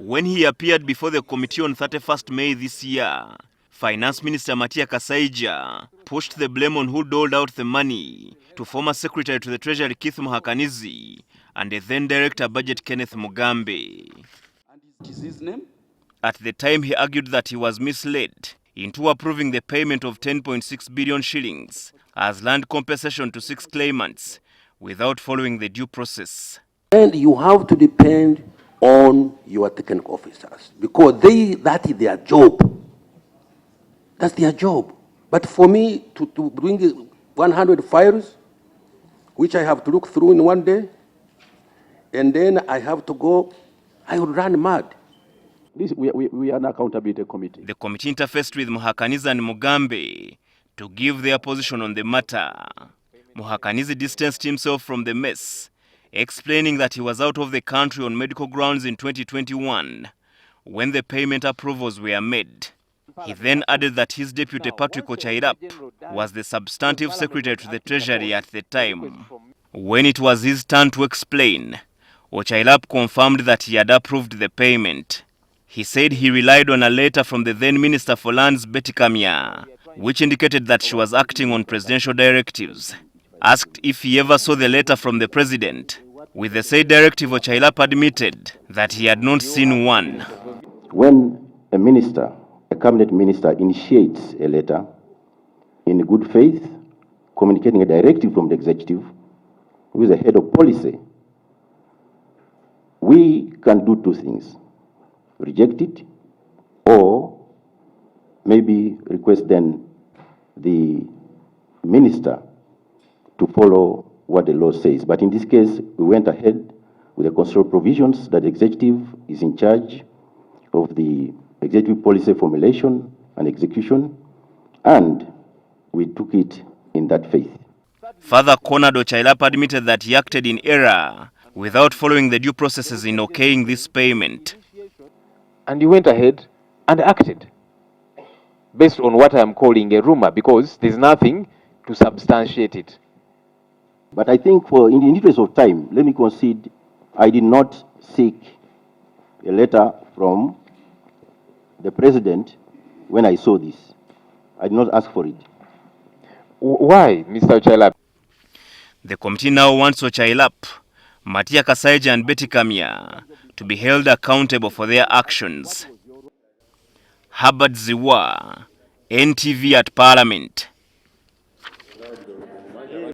When he appeared before the committee on 31st May this year, Finance Minister Matia Kasaija pushed the blame on who doled out the money to former Secretary to the Treasury Keith Muhakanizi and the then Director Budget Kenneth Mugambe. At the time, he argued that he was misled into approving the payment of 10.6 billion shillings as land compensation to 6 claimants without following the due process. And you have to depend on your technical officers because that is their job. That's their job. But for me to bring 100 files, which I have to look through in one day, and then I have to go, I would run mad. We are an accountability committee. The committee interfaced with Muhakanizi and Mugambe to give their position on the matter. Muhakanizi distanced himself from the mess, explaining that he was out of the country on medical grounds in 2021 when the payment approvals were made. He then added that his deputy Patrick Ocailap was the substantive secretary to the Treasury at the time. When it was his turn to explain, Ocailap confirmed that he had approved the payment. He said he relied on a letter from the then Minister for Lands, Betty Kamya, which indicated that she was acting on presidential directives. Asked if he ever saw the letter from the president, with the said directive, Ocailap admitted that he had not seen one. When a cabinet minister initiates a letter in good faith, communicating a directive from the executive, who is the head of policy, we can do two things: reject it, or maybe request then the minister to follow what the law says. But in this case, we went ahead with the constitutional provisions that the executive is in charge of the executive policy formulation and execution, and we took it in that faith. Further, Conrad Ocailap admitted that he acted in error without following the due processes in okaying this payment. And he went ahead and acted based on what I am calling a rumor, because there's nothing to substantiate it. But I think in the interest of time, let me concede, I did not seek a letter from the president when I saw this. I did not ask for it. Why, Mr. Ocailap? The committee now wants Ocailap, Matia Kasaija and Betty Kamya to be held accountable for their actions. Herbert Ziwa, NTV at Parliament.